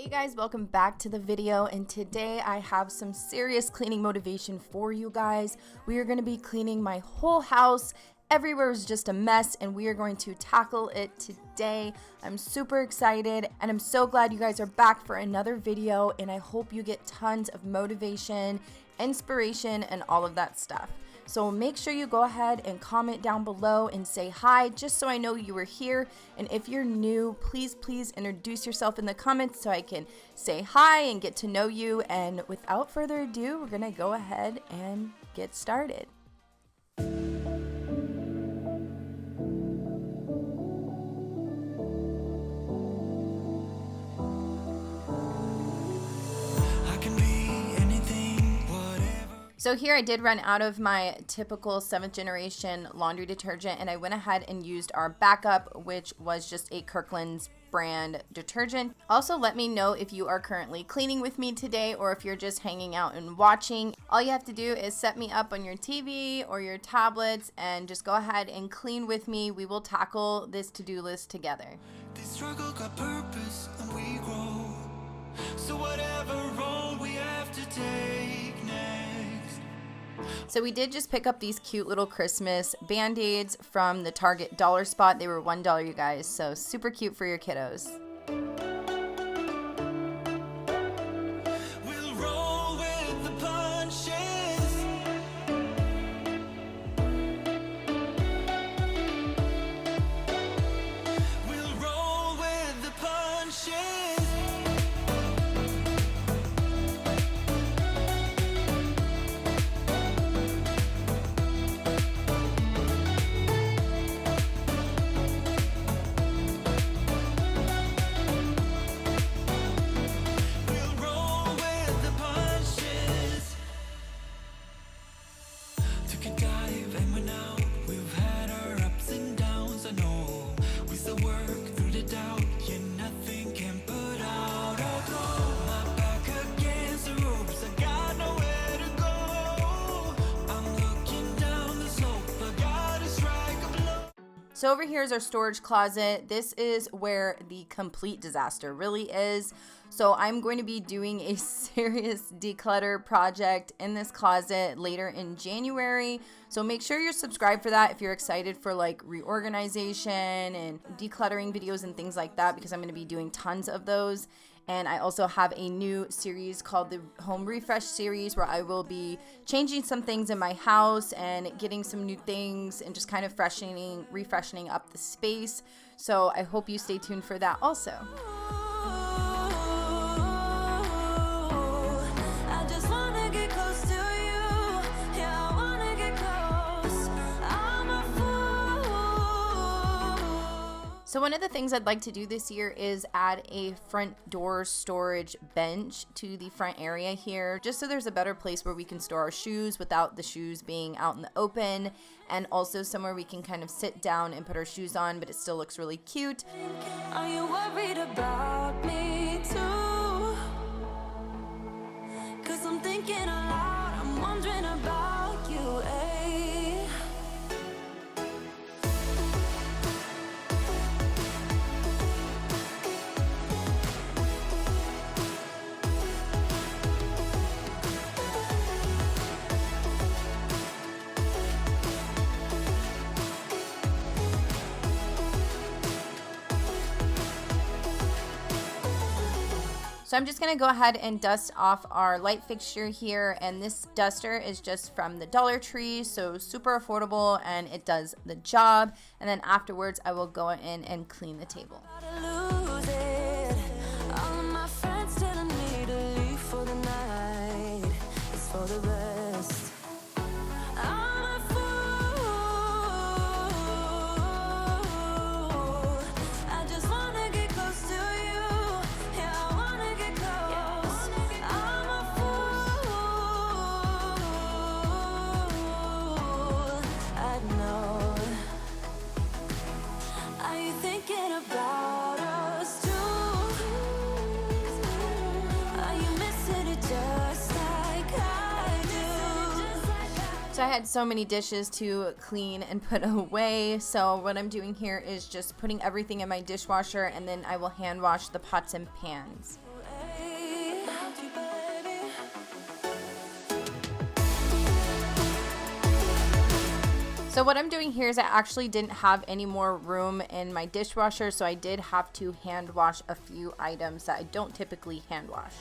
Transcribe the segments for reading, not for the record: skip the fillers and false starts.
Hey guys, welcome back to the video, and today I have some serious cleaning motivation for you guys. We are going to be cleaning my whole house. Everywhere is just a mess, and we are going to tackle it today. I'm super excited, and I'm so glad you guys are back for another video, and I hope you get tons of motivation, inspiration, and all of that stuff. So make sure you go ahead and comment down below and say hi, just so I know you were here. And if you're new, please introduce yourself in the comments so I can say hi and get to know you. And without further ado, we're gonna go ahead and get started. So here I did run out of my typical 7th generation laundry detergent, and I went ahead and used our backup, which was just a Kirkland's brand detergent. Also, let me know if you are currently cleaning with me today or if you're just hanging out and watching. All you have to do is set me up on your TV or your tablets and just go ahead and clean with me. We will tackle this to-do list together. This struggle got purpose and we grow. So whatever role we have to take next. So we did just pick up these cute little Christmas Band-Aids from the Target dollar spot. They were $1, you guys, so super cute for your kiddos. We'll roll with the punches. We'll roll with the punches. So over here is our storage closet. This is where the complete disaster really is. So I'm going to be doing a serious declutter project in this closet later in January. So make sure you're subscribed for that if you're excited for like reorganization and decluttering videos and things like that, because I'm going to be doing tons of those. And I also have a new series called the Home Refresh series, where I will be changing some things in my house and getting some new things and just kind of refreshing up the space. So I hope you stay tuned for that also. So one of the things I'd like to do this year is add a front door storage bench to the front area here, just so there's a better place where we can store our shoes without the shoes being out in the open, and also somewhere we can kind of sit down and put our shoes on, but it still looks really cute. Are you worried about me too? 'Cause I'm thinking aloud, I'm wondering about you, eh? So I'm just going to go ahead and dust off our light fixture here, and this duster is just from the Dollar Tree, so super affordable, and it does the job. And then afterwards I will go in and clean the table. So I had so many dishes to clean and put away. So what I'm doing here is just putting everything in my dishwasher, and then I will hand wash the pots and pans. So what I'm doing here is I actually didn't have any more room in my dishwasher, so I did have to hand wash a few items that I don't typically hand wash.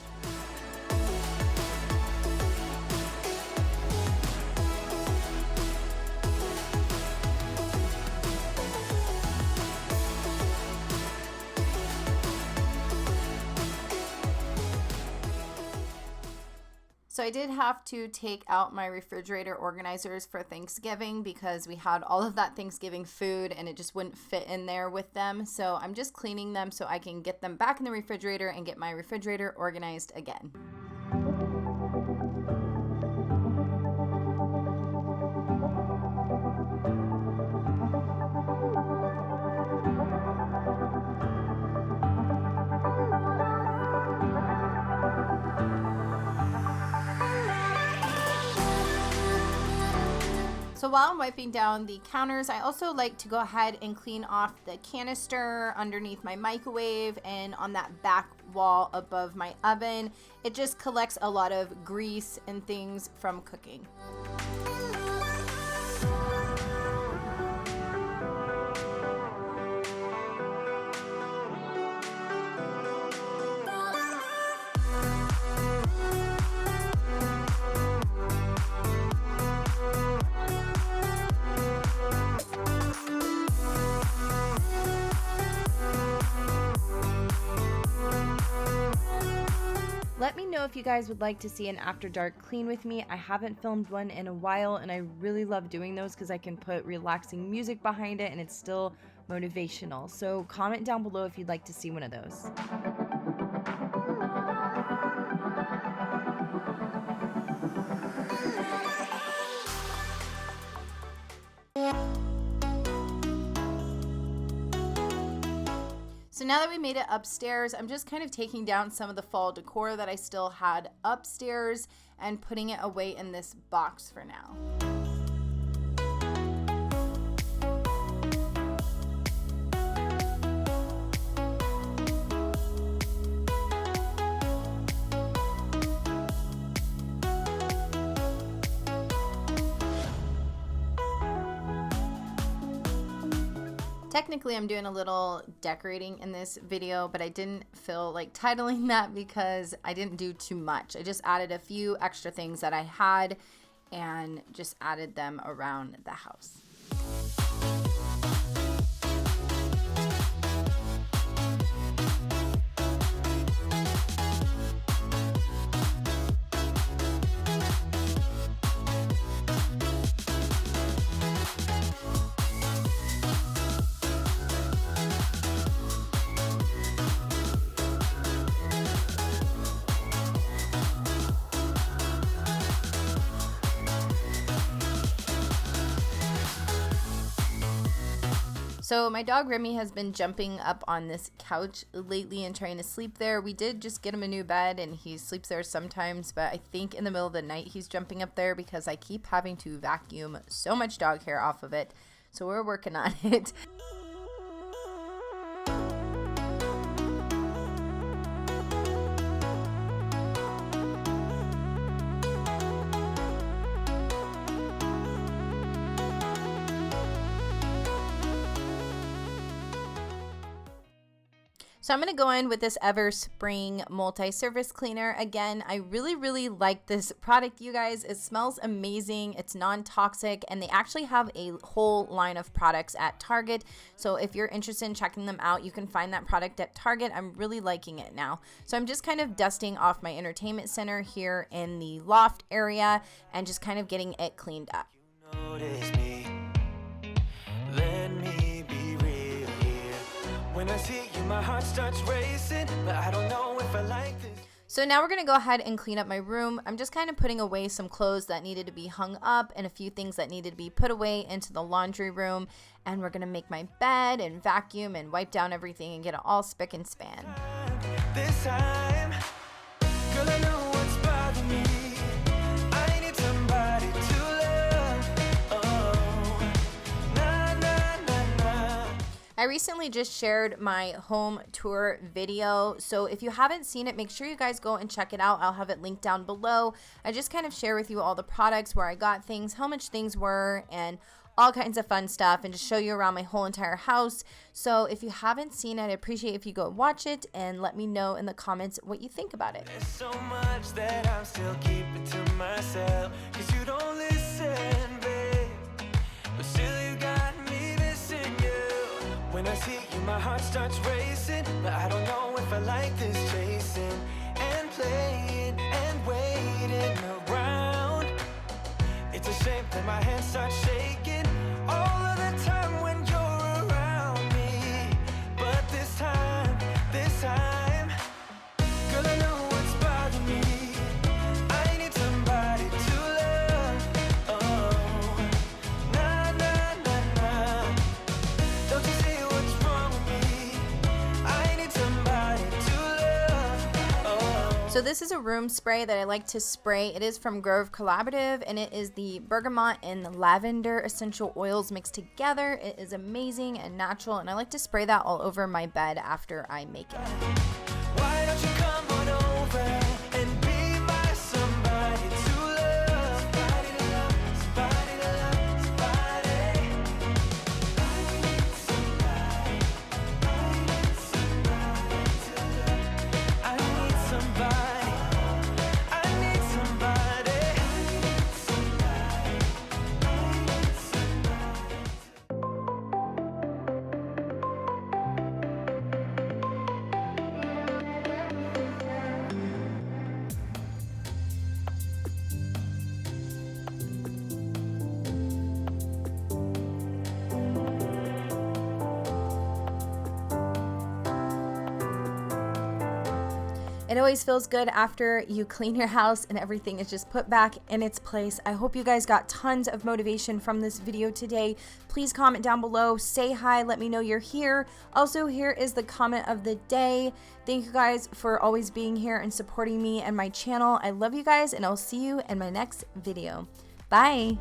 So I did have to take out my refrigerator organizers for Thanksgiving because we had all of that Thanksgiving food and it just wouldn't fit in there with them. So I'm just cleaning them so I can get them back in the refrigerator and get my refrigerator organized again. So while I'm wiping down the counters, I also like to go ahead and clean off the canister underneath my microwave and on that back wall above my oven. It just collects a lot of grease and things from cooking. Let me know if you guys would like to see an after dark clean with me. I haven't filmed one in a while and I really love doing those because I can put relaxing music behind it and it's still motivational. So comment down below if you'd like to see one of those. So now that we made it upstairs, I'm just kind of taking down some of the fall decor that I still had upstairs and putting it away in this box for now. Technically, I'm doing a little decorating in this video, but I didn't feel like titling that because I didn't do too much. I just added a few extra things that I had and just added them around the house. So my dog Remy has been jumping up on this couch lately and trying to sleep there. We did just get him a new bed and he sleeps there sometimes, but I think in the middle of the night he's jumping up there because I keep having to vacuum so much dog hair off of it. So we're working on it. So I'm going to go in with this Ever Spring multi-surface cleaner. Again, I really like this product, you guys. It smells amazing. It's non-toxic, and they actually have a whole line of products at Target. So if you're interested in checking them out, you can find that product at Target. I'm really liking it now. So I'm just kind of dusting off my entertainment center here in the loft area and just kind of getting it cleaned up. Notice me. Let me be real here. When I see you, my heart starts racing, but I don't know if I like this. So now we're going to go ahead and clean up my room. I'm just kind of putting away some clothes that needed to be hung up and a few things that needed to be put away into the laundry room. And we're going to make my bed and vacuum and wipe down everything and get it all spick and span. This time, girl, I know what's bothering me. I need somebody to love. Oh, nah, nah, nah, nah. I recently just shared my home tour video, so if you haven't seen it, make sure you guys go and check it out. I'll have it linked down below. I just kind of share with you all the products, where I got things, how much things were, and all kinds of fun stuff, and just show you around my whole entire house. So if you haven't seen it, I'd appreciate if you go watch it and let me know in the comments what you think about it. There's so much that I'm still keeping to myself, 'cause you don't listen, babe. But still you got me missing you. When I see you, my heart starts racing, but I don't know if I like this chasing and playing and waiting around. It's a shame that my hands start shaking all of the time when you're around me. But this time, girl, I know what's bothering me. I need somebody to love. Oh, nah, nah, nah, nah. Don't you see what's wrong with me? I need somebody to love. Oh. So this is a room spray that I like to spray. It is from Grove Collaborative, and it is the bergamot and lavender essential oils mixed together. It is amazing and natural, and I like to spray that all over my bed after I make it. Why don't you come on over and be my somebody to love? Somebody to love, somebody to love, somebody. I need somebody to love. I need somebody. I need somebody. It always feels good after you clean your house and everything is just put back in its place. I hope you guys got tons of motivation from this video today. Please comment down below, say hi, let me know you're here. Also, here is the comment of the day. Thank you guys for always being here and supporting me and my channel. I love you guys, and I'll see you in my next video. Bye.